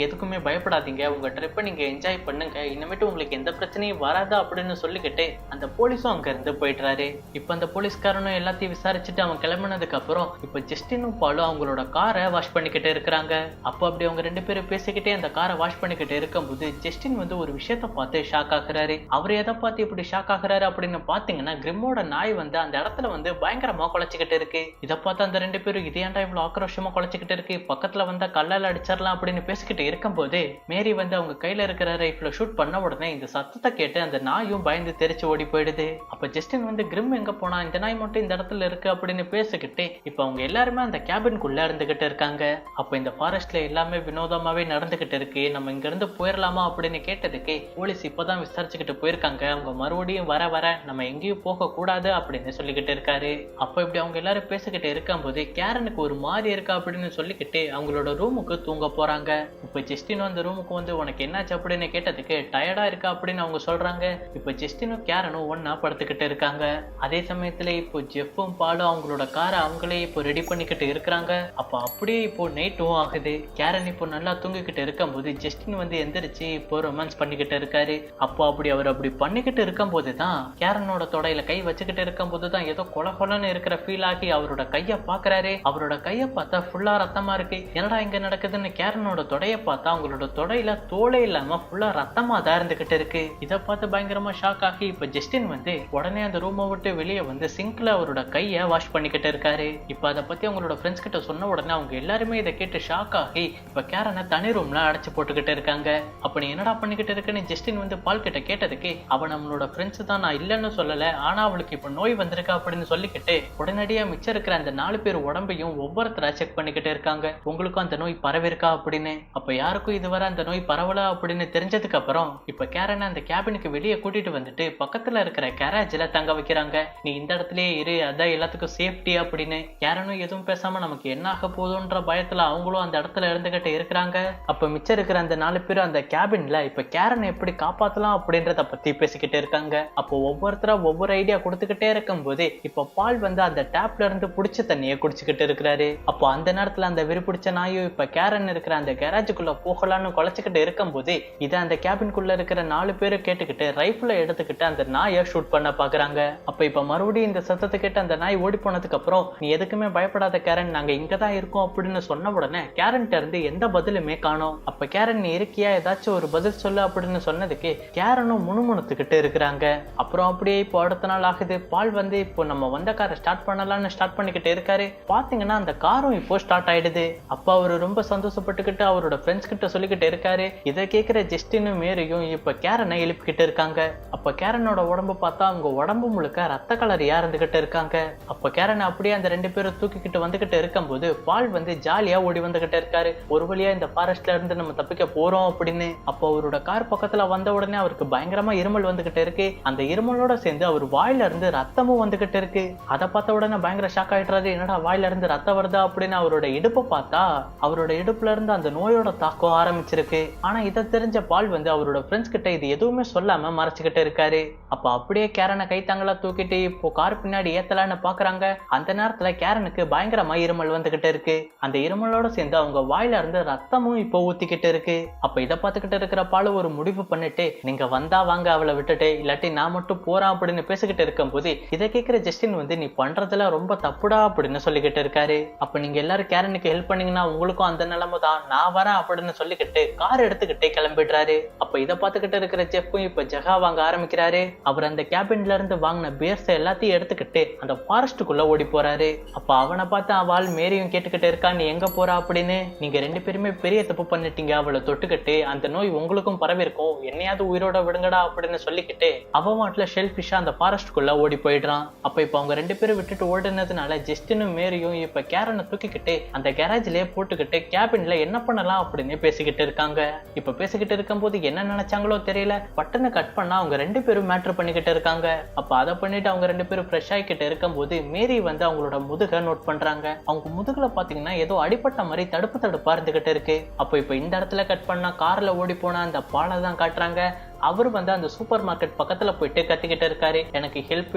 எதுக்குமே பயப்படாதீங்க, உங்க ட்ரிப்பை நீங்க என்ஜாய் பண்ணுங்க, இனிமேட்டு உங்களுக்கு எந்த பிரச்சனையும் வராது அப்படின்னு சொல்லிக்கிட்டு அந்த போலீஸும் அங்க இருந்து போயிடுறாரு. இப்ப அந்த போலீஸ்காரனும் எல்லாத்தையும் விசாரிச்சுட்டு அவன் கிளம்பினதுக்கு அப்புறம் இப்ப ஜஸ்டினும் பாலும் அவங்களோட காரை வாஷ் பண்ணிக்கிட்டு இருக்கிறாங்க. அப்போ அப்படி அவங்க ரெண்டு பேரும் பேசிக்கிட்டே அந்த காரை வாஷ் பண்ணிக்கிட்டு இருக்கும்போது ஜஸ்டின் வந்து ஒரு விஷயத்த பார்த்து ஷாக் ஆகுறாரு. அவர் எதை பார்த்து இப்படி ஷாக் ஆகுறாரு அப்படின்னு பாத்தீங்கன்னா, கிரிம்மோட நாய் வந்து அந்த இடத்துல வந்து பயங்கரமா குலைச்சிக்கிட்டு இருக்கு. இதை பார்த்து அந்த ரெண்டு பேரும் இதையாண்டா இவ்வளவு ஆக்ரோஷமா குலைச்சிக்கிட்டு இருக்கு, பக்கத்துல வந்தா கல்லால அடிச்சிடலாம் அப்படின்னு பேசிக்கிட்டு இருக்கும்போது மேரி வந்து அவங்க கையில இருக்கிற ரைஃபிள ஷூட் பண்ண உடனே இந்த சத்தத்தை கேட்டு அந்த நாயும் பயந்து தெரிச்சு ஓடி போயிடுது. அப்ப ஜஸ்டின் வந்து கிரிம் எங்க போனா, இந்த நாய் மட்டும் இந்த இடத்துல இருக்கு அப்படின்னு பேசிக்கிட்டு இப்ப அவங்க எல்லாருமே அந்த கேபின்குள்ள இருந்துகிட்டு இருக்காங்க. அப்ப இந்த ஃபாரஸ்ட்ல எல்லாமே வினோதமாவே நடந்துகிட்டு இருக்கு, நம்ம இங்க இருந்து போயிடலாமா அப்படின்னு கேட்டதுக்கு போலீஸ் இப்பதான் விசாரிச்சுக்கிட்டு போயிருக்காங்க, அவங்க மறுபடியும் வர வர நம்ம எங்கேயும் போக கூடாது அப்படின்னு சொல்லிக்கிட்டு இருக்காரு. அப்ப இப்படி அவங்க எல்லாரும் பேசிக்கிட்டு இருக்கும்போது கேரனுக்கு ஒரு மாதிரி இருக்கா அப்படின்னு சொல்லிக்கிட்டு அவங்களோட ரூமுக்கு தூங்க போறாங்க. இப்ப ஜஸ்டின் அந்த ரூமுக்கு வந்து உனக்கு என்னாச்சு அப்படின்னு கேட்டதுக்கு டயர்டா இருக்கா அப்படின்னு அவங்க சொல்றாங்க. இப்ப ஜஸ்டினும் கேரனும் ஒன்னா படுத்துக்கிட்டு இருக்காங்க. அதே சமயத்துல இப்போ ஜெஃப்பும் பாலும் அவங்களோட காரை அவங்களே இப்போ ரெடி பண்ணிக்கிட்டு இருக்கிறாங்க. அப்ப அப்படியே இப்போ நைட்டும் ஆகுது. கேரன் இப்போ நல்லா தூங்கிக்கிட்டு இருக்கும்போது ஜஸ்டின் வந்து எந்திரிச்சு இப்போ ரொமான்ஸ் பண்ணிக்கிட்டு இருக்காரு. அப்போ அவர் அப்படி பண்ணிக்கிட்டு இருக்கும் போதுதான் கேரனோட தொடையில கை வச்சுக்கிட்டு இருக்கும் போதுதான் ஏதோ கொலகொலன்னு இருக்கிற ஃபீல் ஆகி அவரோட கைய பாக்குறாரு. அவரோட கைய பார்த்தா ஃபுல்லா ரத்தமா இருக்கு. என்னடா இங்க நடக்குதுன்னு கேரனோட தொடைய பார்த்தா அவங்களோட தொடையில தோலே இல்லாம ஃபுல்லா ரத்தமா தான் இருந்துகிட்டு இருக்கு. இதை பார்த்து பயங்கரமா ஷாக் ஆகி இப்ப ஜஸ்டின் வந்து உடனே அந்த ரூமை விட்டு வெளியே வந்து சிங்க்ல அவரோட கைய வாஷ் பண்ணிக்கிட்டு இருக்காரு. இப்ப அதை பத்தி அவங்களோட ஃப்ரெண்ட்ஸ் கிட்ட சொன்ன உடனே அவங்க எல்லாருமே இதை கேட்டு ஷாக் ஆகி இப்ப கேரனை தனி ரூம்ல அடைச்சு போட்டுக்கிட்டு இருக்காங்க. அப்ப நீ என்னடா பண்ணிக்கிட்டு இருக்குன்னு ஜஸ்டின் வந்து பால் கிட்ட கேட்டதுக்கு அவன் நம்மளோட ஃப்ரெண்ட்ஸ் தான், நான் இல்லைன்னு சொல்லல, ஆனா அவளுக்கு இப்ப நோய் வந்திருக்கா அப்படின்னு சொல்லிக்கிட்டு உடனடியா மிச்சம் இருக்கிற அந்த 4 பேர் உடம்பையும் ஒவ்வொருத்தரா செக் பண்ணிக்கிட்டு இருக்காங்க, உங்களுக்கும் அந்த நோய் பரவிருக்கா அப்படின்னு. அப்ப யாருக்கும் இதுவரை அந்த நோய் பரவலா அப்படின்னு தெரிஞ்சதுக்கு அப்புறம் இப்ப கேரனை அந்த கேபினுக்கு வெளியே கூட்டிட்டு வந்துட்டு பக்கத்துல இருக்கிற கேரேஜ்ல தங்க வைக்கிறாங்க. நீ இந்த இடத்துலயே இரு, அதான் எல்லாத்துக்கும் சேஃப்டி அப்படின்னு. கேரனும் எதுவும் பேசாம நமக்கு என்ன ஆக போதுன்ற பயத்துல அவங்களும் அந்த இடத்துல இருந்துகிட்டு இருக்கிறாங்க. அப்ப மிச்சம் இருக்கிற அந்த 4 பேரும் அந்த கேபின்ல இப்ப கேரனை எப்படி காப்பாத்தலாம் அப்படின்றத பத்தி பேசிக்கிட்டு இருக்காங்க. அப்போ ஒவ்வொருத்தரா ஒவ்வொரு ஐடியா கொடுத்துக்கிட்டே இருக்கும் போது இப்ப பால் வந்து அந்த டேப்ல இருந்து புடிச்ச தண்ணியை குடிச்சுக்கிட்டு இருக்கிறாரு. அப்போ அந்த நேரத்துல அந்த வெறி பிடிச்ச நாயும் இப்ப கேரன் இருக்கிற அந்த கேரேஜுக்குள்ள போகலான்னு குலைச்சுக்கிட்டு இருக்கும் போது இதை அந்த கேபின்குள்ள இருக்கிற 4 பேரும் கேட்டுக்கிட்டு ரைஃபிள எடுத்துக்கிட்டு அந்த நாயை ஷூட் பண்ண பாக்குறாங்க. அப்ப இப்ப மறுபடியும் இந்த சத்தத்தை கேட்டு அந்த நாய் ஓடி போனதுக்கு அப்புறம் நீ எதுக்குமே பயப்படாத கேரன், நாங்க இங்கதான் இருக்கோம் அப்படின்னு சொன்ன உடனே கேரன்ட்ட இருந்து எந்த பதிலுமே காணோம். அப்ப கேரன் நீ இருக்கியா, ஏதாச்சும் ஒரு பதில் சொல்லு அப்படின்னு சொன்னதுக்கு கேரனும் முணுமுணுத்துக்கிட்டு இருக்கிறாங்க. அப்புறம் அப்படியே இப்போ அடுத்த நாள் ஆகுது. பால் வந்து இப்போ நம்ம வந்த காரை ஸ்டார்ட் பண்ணலாம்னு ஸ்டார்ட் பண்ணிக்கிட்டு இருக்காரு. பாத்தீங்கன்னா அந்த காரும் இப்போ ஸ்டார்ட் ஆயிடுது. அப்ப அவரு ரொம்ப சந்தோஷப்பட்டுக்கிட்டு அவரோட ஃப்ரெண்ட்ஸ் கிட்ட சொல்லிக்கிட்டு இருக்காரு. இதை கேட்கிற ஜஸ்டினும் மேரியும் இப்ப கேரனை எழுப்பிக்கிட்டு இருக்காங்க. அப்ப கேரனோட உடம்பு பார்த்தா அவங்க உடம்பு முழுக்க ரத்த கலரியா இருந்துகிட்டு இருக்காங்க. அப்ப கேரனை அப்படியே அந்த 2 பேரும் தூக்கிக்கிட்டு வந்துகிட்டு இருக்கும்போது பால் வந்து ஜாலியா ஓடி வந்துகிட்டு இருக்காரு. ஒரு வழியா இந்த ஃபாரஸ்ட்ல இருந்து நம்ம தப்பிக்க போறோம் அப்படின்னு. அப்போ அவரோட கார் பக்கத்துல வந்த உடனே அவருக்கு பயங்கரமா இருமல் வந்துகிட்டு இருக்கு. அந்த இருமலோட சேர்ந்து அவர் வாயில இருந்து ரத்தமும் வந்துகிட்டு இருக்கு. அதை பார்த்த உடனே பயங்கர ஷாக் ஆயிடுறாரு. என்னடா வாயில இருந்து ரத்தம் வருதா அப்படின்னு அவரோட இடுப்பை பார்த்தா அவரோட இடுப்புல இருந்து அந்த நோயோட தாக்கம் ஆரம்பிச்சிருக்கு. ஆனா இதை தெரிஞ்ச பால் வந்து அவரோட ஃப்ரெண்ட்ஸ் கிட்ட இது எதுவுமே சொல்லாம மறைச்சுக்கிட்டு இருக்காரு. அப்ப அப்படியே கேரனை கைத்தாங்களா தூக்கிட்டு இப்போ கார் பின்னாடி ஏத்தலான்னு பாக்குறாங்க. அந்த நேரத்துல கேரனுக்கு பயங்கரமா இருமல் வந்துகிட்டு இருக்கு. அந்த இருமலோட சேர்ந்து அவங்க வாயில இருந்து ரத்தமும் இப்போ ஊத்திக்கிட்டு இருக்கு. அப்ப இதை பார்த்துக்கிட்டு இருக்கிற பால் ஒரு முடிவு பண்ணிட்டு நீங்க வந்தா வாங்க அவளை விட்டுட்டு, இல்லாட்டி நான் மட்டும் போறான் அப்படின்னு பேசிக்கிட்டு இருக்கும் போது இதை கேட்கிற ஜஸ்டின் வந்து நீ பண்றதுல ரொம்ப தப்புடா அப்படின்னு சொல்லிக்கிட்டு இருக்காரு. அப்ப நீங்க எல்லாரும் கேரனுக்கு ஹெல்ப் ஹெல்ப் பண்ணீங்கன்னா உங்களுக்கும் அந்த நிலைமை தான், நான் வரேன் அப்படின்னு சொல்லிக்கிட்டு கார் எடுத்துக்கிட்டே கிளம்பிடுறாரு. அப்ப இதை பார்த்துக்கிட்டு இருக்கிற ஜெஃப்பும் இப்ப ஜகா வாங்க ஆரம்பிக்கிறாரு. அவர் அந்த கேபின்ல இருந்து வாங்கின பியர்ஸ் எல்லாத்தையும் எடுத்துக்கிட்டு அந்த ஃபாரஸ்டுக்குள்ள ஓடி போறாரு. அப்ப அவனை பார்த்து அவள் மேரியும் கேட்டுக்கிட்டு இருக்கா, நீ எங்க போறா அப்படின்னு. நீங்க 2 பேருமே பெரிய தப்பு பண்ணிட்டீங்க, அவளை தொட்டுக்கிட்டு அந்த நோய் உங்களுக்கும் பரவி இருக்கும், என்னையாவது உயிரோட விடுங்கடா அப்படின்னு சொல்லிக்கிட்டு அவன் வாட்டில ஷெல்ஃபிஷா அந்த ஃபாரஸ்டுக்குள்ள ஓடி போயிடுறான். அப்ப இப்ப அவங்க 2 பேரும் விட்டுட்டு ஓடுனதுனால ஜஸ்டினும் மேரியும் இப்ப கேரனை தூக்கிக்கிட்டு அந்த கேரேஜ்லயே போட்டுக்கிட்டு கேபின்ல என்ன பண்ணலாம் அப்படின்னு பேசிக்கிட்டு இருக்காங்க. இப்ப பேசிக்கிட்டு இருக்கும் போது என்ன நினைச்சாங்களோ தெரியல, பட்டனை கட் பண்ணா அவங்க 2 பேரும் மேட்டர் பண்ணிக்கிட்டு இருக்காங்க. அப்ப அதை பண்ணிட்டு அவங்க 2 பேரும் ஃப்ரெஷ் ஆகிக்கிட்டு இருக்கும் போது மேரி வந்து அவங்களோட முதுக நோட் பண்றாங்க. அவங்க முதுகுல பாத்தீங்கன்னா ஏதோ அடிப்பட்ட மாதிரி தடுப்பா இருந்துகிட்டு இருக்கு. அப்ப இப்ப இந்த இடத்துல கட் பண்ணா கார்ல ஓடி போனா அந்த பாலை தான் காட்டுறாங்க. அவர் வந்து அந்த சூப்பர் மார்க்கெட் பக்கத்துல போயிட்டு கத்திக்கிட்டு இருக்காரு, எனக்கு ஹெல்ப்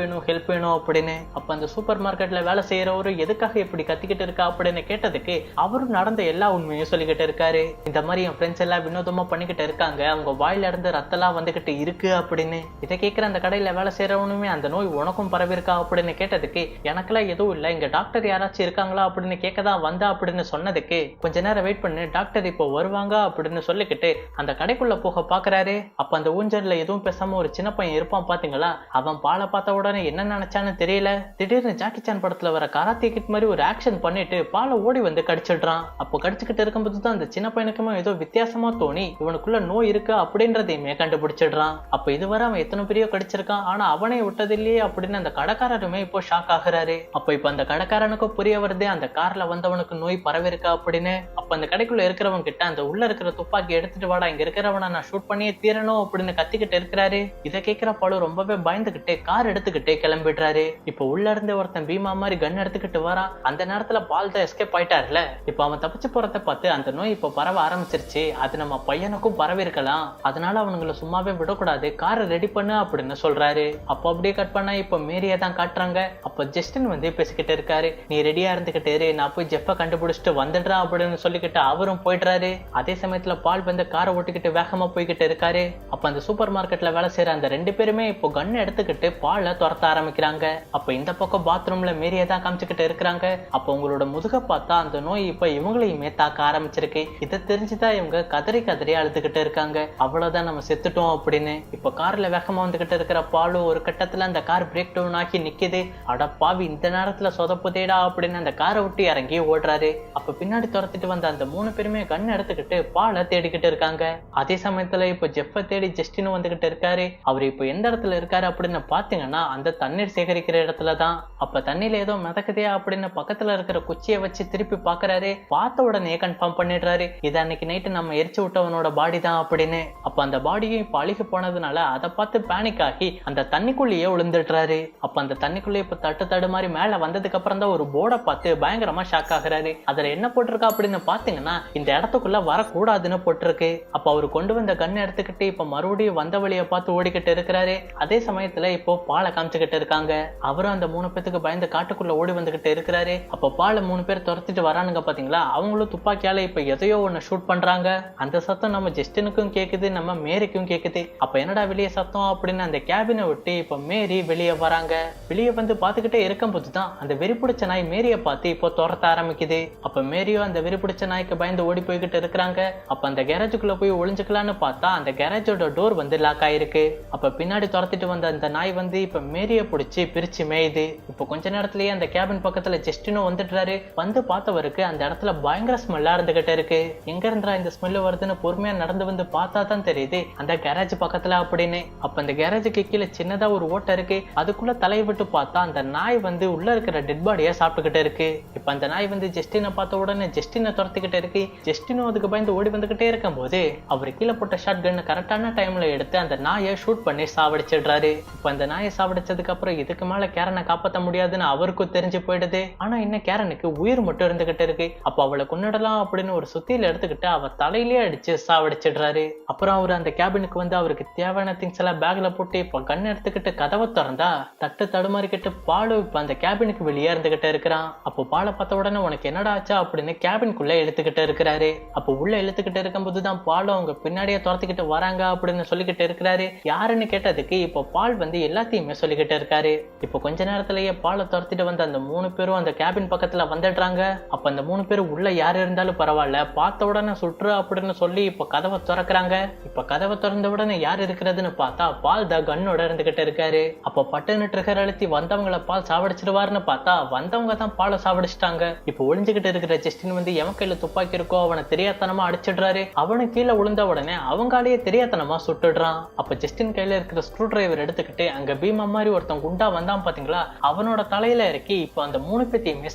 வேணும் அப்படின்னு. அப்ப அந்த சூப்பர் மார்க்கெட்ல வேலை செய்யறவரு எதுக்காக இப்படி கத்திக்கிட்டு இருக்கா அப்படின்னு கேட்டதுக்கு அவரும் நடந்த எல்லா உண்மையும் சொல்லிக்கிட்டு இருக்காரு. இந்த மாதிரி என் ஃப்ரெண்ட்ஸ் எல்லாம் வினோதமா பண்ணிக்கிட்டு இருக்காங்க, அவங்க வாயில இருந்து ரத்தம்லாம் வந்துகிட்டு இருக்கு அப்படின்னு. இதை கேட்கிற அந்த கடையில வேலை செய்யறவனுமே அந்த நோய் உனக்கும் பரவிருக்கா அப்படின்னு கேட்டதுக்கு எனக்கெல்லாம் எதுவும் இல்லை, இங்க டாக்டர் யாராச்சும் இருக்காங்களா அப்படின்னு கேட்கதான் வந்தா அப்படின்னு சொன்னதுக்கு கொஞ்ச நேரம் வெயிட் பண்ணு, டாக்டர் இப்போ வருவாங்க அப்படின்னு சொல்லிக்கிட்டு அந்த கடைக்குள்ள போக பாக்குறாரு. அப்ப அந்த ஊஞ்சல்ல எதுவும் பேசாம ஒரு சின்ன பையன் இருப்பான் பாத்தீங்களா, அவன் பாலை பார்த்த உடனே என்ன நினைச்சான்னு தெரியல, திடீர்னு ஜாக்கி சான் படத்துல வர கராத்தே கிட் மாதிரி ஒரு ஆக்ஷன் பண்ணிட்டு பாலை ஓடி வந்து கடிச்சிடுறான். அப்போ கடிச்சுக்கிட்டு இருக்கும்போது தான் அந்த சின்ன பையனுக்குமே ஏதோ வித்தியாசமா தோணி இவனுக்குள்ள நோய் இருக்கு அப்படின்றதையுமே கண்டுபிடிச்சிடுறான். அப்ப இதுவரை அவன் எத்தனை பெரிய கடிச்சிருக்கான், ஆனா அவனே விட்டது இல்லையே அப்படின்னு அந்த கடைக்காரருமே இப்போ ஷாக் ஆகுறாரு. அப்ப இப்ப அந்த கடைக்காரனுக்கும் புரிய வருது அந்த கார்ல வந்தவனுக்கு நோய் பரவிருக்கா அப்படின்னு. அப்ப அந்த கடைக்குள்ள இருக்கிறவங்க கிட்ட அந்த உள்ள இருக்கிற துப்பாக்கி எடுத்துட்டு வாடா, இங்க இருக்கிறவனை நான் ஷூட் பண்ணியே தீரணும் அப்படின்னு கத்திக்கிட்டு இருக்கிறாரு. இதை கேட்கிற பாலு ரொம்பவே பயந்துகிட்டே கார் எடுத்துக்கிட்டே கிளம்பிடுறாரு. இப்ப உள்ள இருந்து ஒருத்தன் பீமா மாதிரி கன் எடுத்துக்கிட்டு வரான். அந்த நேரத்துல பால் தான் எஸ்கேப் ஆயிட்டாருல. இப்ப அவன் தப்பிச்சு போறத பார்த்து அந்த நோய் இப்ப பரவ ஆரம்பிச்சிருச்சு, அது நம்ம பையனுக்கும் பரவி இருக்கலாம், அதனால அவனுங்களை சும்மாவே விடக்கூடாது, காரை ரெடி பண்ணு அப்படின்னு சொல்றாரு. அப்ப அப்படியே கட் பண்ணா இப்ப மேரியா தான் காட்டுறாங்க. அப்ப ஜஸ்டின் வந்து பேசிக்கிட்டு இருக்காரு, நீ ரெடியா இருந்துகிட்டு இரு, நான் போய் ஜெஃப கண்டுபிடிச்சிட்டு வந்துடுறான் அப்படின்னு சொல்லிக்கிட்டு அவரும் போயிடுறாரு. அதே சமயத்துல பால் வந்து காரை ஓட்டிக்கிட்டு வேகமா போய்கிட்டு இருக்காரு. அப்ப அந்த சூப்பர் மார்க்கெட்ல வேலை செய்யற அந்த 2 பேருமே இப்போ கன் எடுத்துக்கிட்டு பாலை துரத்த ஆரம்பிக்கிறாங்க. அப்ப இந்த பக்கம் பாத்ரூம்ல மேரியை தான் காமிச்சுக்கிட்டு இருக்கிறாங்க. அப்ப உங்களோட முதுக பார்த்தா அந்த நோய் இப்ப இவங்களையுமே தாக்க ஆரம்பிச்சிருக்கு. இதை தெரிஞ்சுதான் இவங்க கதறி அழுதுகிட்டு இருக்காங்க, அவ்வளவுதான் நம்ம செத்துட்டோம் அப்படின்னு. இப்ப கார்ல வேகமா வந்துகிட்டு இருக்கிற பாலு ஒரு கட்டத்துல அந்த கார் பிரேக் டவுன் ஆகி நிக்குது. அட பாவி, இந்த நேரத்துல சொதப்புதேடா அப்படின்னு அந்த காரை விட்டு இறங்கி ஓடுறாரு. அப்ப பின்னாடி துரத்திட்டு வந்த அந்த 3 பேருமே கன் எடுத்துக்கிட்டு பாலை தேடிக்கிட்டு இருக்காங்க. அதே சமயத்துல இப்ப ஜெஃப தேடி ஜஸ்டினும் வந்துகிட்டு இருக்காரு. அவர் இப்ப எந்த இடத்துல இருக்காரு அப்படின்னு பாத்தீங்கன்னா அந்த தண்ணீர் சேகரிக்கிற இடத்துலதான். அப்ப தண்ணியில ஏதோ மிதக்குதே அப்படின்னு பக்கத்துல இருக்கிற குச்சியை வச்சு திருப்பி பாக்குறாரு. பார்த்த உடனே கன்ஃபார்ம் பண்ணிடுறாரு, இது அன்னைக்கு நைட்டு நம்ம எரிச்சு விட்டவனோட பாடி தான் அப்படின்னு. அப்ப அந்த பாடியும் இப்ப அழுகி போனதுனால அதை பார்த்து பேனிக் ஆகி அந்த தண்ணிக்குள்ளேயே விழுந்துடுறாரு. அப்ப அந்த தண்ணிக்குள்ளே இப்ப தட்டு மாதிரி மேல வந்ததுக்கு அப்புறம் தான் ஒரு போர்டை பார்த்து பயங்கரமா ஷாக் ஆகுறாரு. அதுல என்ன போட்டிருக்கா அப்படின்னு பாத்தீங்கன்னா இந்த இடத்துக்குள்ள வரக்கூடாதுன்னு போட்டிருக்கு. அப்ப அவரு கொண்டு வந்த கன் எடுத்துக்கிட்டு இப்ப மறுபடியும் வந்த வழியை பார்த்து ஓடிக்கிட்டு இருக்கிறாரு. அதே சமயத்துல இப்போ பாலை காமிச்சுக்கிட்டு இருக்காங்க. அவரும் அந்த 3 பேத்துக்கு பயந்து காட்டுக்குள்ள ஓடி வந்துகிட்டு இருக்கிறாரு. அப்ப பாலை 3 பேர் துரத்திட்டு வரானுங்க பாத்தீங்களா, அவங்களும் துப்பாக்கியால இப்ப எதையோ ஒண்ணு ஷூட் பண்றாங்க. அந்த சத்தம் நம்ம ஜஸ்டினுக்கும் கேக்குது, நம்ம மேரிக்கும் கேக்குது. அப்ப என்னடா வெளியே சத்தம் அப்படின்னு அந்த கேபினை விட்டு இப்ப மேரி வெளியே வராங்க. வெளியே வந்து பாத்துக்கிட்டே இருக்கும் போதுதான் அந்த வெறி பிடிச்ச நாய் மேரிய பார்த்து இப்போ துரத்த ஆரம்பிக்குது. அப்ப மேரியோ அந்த வெறி பிடிச்ச நாய்க்கு பயந்து ஓடி போய்கிட்டு இருக்கிறாங்க. அப்ப அந்த கேரேஜுக்குள்ள போய் ஒளிஞ்சுக்கலான்னு பார்த்தா அந்த கேரேஜோட டோர் வந்து லாக் ஆயிருக்கு. அப்ப பின்னாடி துரத்திட்டு வந்த அந்த நாய் வந்து இப்ப மேரிய பிடிச்சி பிரிச்சு மேயுது. இப்ப கொஞ்ச நேரத்திலேயே அந்த கேபின் பக்கத்துல ஜஸ்டினும் வந்துடுறாரு. வந்து பார்த்தவருக்கு அந்த இடத்துல பயங்கர ஸ்மெல்லா இருந்துகிட்டு இருக்கு. எங்க இருந்தா இந்த ஸ்மெல் வருதுன்னு பொறுமையா நடந்து வந்து பார்த்தா தான் தெரியுது அந்த கேரேஜ் பக்கத்துல அப்படின்னு. அப்ப அந்த கேரேஜுக்கு கீழே சின்னதா ஒரு ஓட்டை இருக்கு. அதுக்குள்ள தலையை விட்டு பார்த்தா அந்த நாய் வந்து உள்ள இருக்கிற டெட் பாடியை சாப்பிட்டுக்கிட்டு இருக்கு. இப்ப அந்த நாய் வந்து ஜஸ்டினை பார்த்த உடனே ஜஸ்டினை துரத்திக்கிட்டு இருக்கு. ஜஸ்டினும் அதுக்கு பயந்து ஓடி வந்துகிட்டே இருக்கும் போது அவர் கீழே போட்ட ஷாட் கன் கரெக்டான டைம்ல எடுத்து அந்த நாயை ஷூட் பண்ணி சாவடிச்சிடுறாரு. இப்ப அந்த நாயை சாவடிச்சதுக்கு அப்புறம் இதுக்கு மேல கேரனை காப்பாற்ற முடியாதுன்னு அவருக்கும் தெரிஞ்சு போயிடுது. ஆனா இன்னும் கேரனுக்கு உயிர் மட்டும் இருந்துகிட்டு இருக்கு. அப்ப அவளை கொன்னிடலாம் அப்படின்னு ஒரு சுத்தியில எடுத்துக்கிட்டு அவ தலையிலேயே அடிச்சு சாவடிச்சிடுறாரு. அப்புறம் அவரு அந்த கேபினுக்கு வந்து அவருக்கு தேவையான திங்ஸ் எல்லாம் பேக்ல போட்டு இப்ப கண் எடுத்துக்கிட்டு கதவை திறந்தா தட்டு தடுமாறிக்கிட்டு பாலு இப்ப அந்த கேபினுக்கு வெளியே இருந்துகிட்டு இருக்கிறான். அப்போ பாலை பார்த்த உடனே உனக்கு என்னடா ஆச்சா அப்படின்னு கேபினுக்குள்ள இழுத்துக்கிட்டு இருக்கிறாரு. அப்போ உள்ள இழுத்துக்கிட்டு இருக்கும் போதுதான் பாலும் அவங்க பின்னாடியே துரத்துக்கிட்டு வராங்க அப்படின்னு அப்படின்னு சொல்லிக்கிட்டு இருக்கிறாரு. யாருன்னு கேட்டதுக்கு இப்போ பால் வந்து எல்லாத்தையுமே சொல்லிக்கிட்டு இருக்காரு. இப்போ கொஞ்ச நேரத்திலேயே பாலை துரத்திட்டு வந்த அந்த 3 பேரும் அந்த கேபின் பக்கத்துல வந்துடுறாங்க. அப்ப அந்த 3 பேரும் உள்ள யாரு இருந்தாலும் பரவாயில்ல, பார்த்த உடனே சுற்று அப்படின்னு சொல்லி இப்ப கதவை திறக்கிறாங்க. இப்ப கதவை திறந்த உடனே யார் இருக்கிறதுன்னு பார்த்தா பால் தான் கண்ணோட இருந்துகிட்டு இருக்காரு. அப்ப பட்டுன்னு ட்ரிகர் அழுத்தி வந்தவங்களை பால் சாவடிச்சிருவாருன்னு பார்த்தா வந்தவங்க தான் பாலை சாவடிச்சிட்டாங்க. இப்ப ஒளிஞ்சுகிட்டு இருக்கிற ஜஸ்டின் வந்து எவன் கையில துப்பாக்கி இருக்கோ அவனை தெரியாதனமா அடிச்சிடுறாரு. அவனு கீழே விழுந்த உடனே அவங்காலேயே தெரியாதனமா சுட்டுடுறான். அப்ப ஜஸ்டின் கையில இருக்கிற ஸ்க்ரூ டிரைவர் எடுத்துக்கிட்டு அங்க பீமா மாதிரி ஒருத்தன் குண்டா வந்தான் பாத்தீங்களா, அவனோட தலையில இறக்கி இப்ப அந்த 3 பேத்தையுமே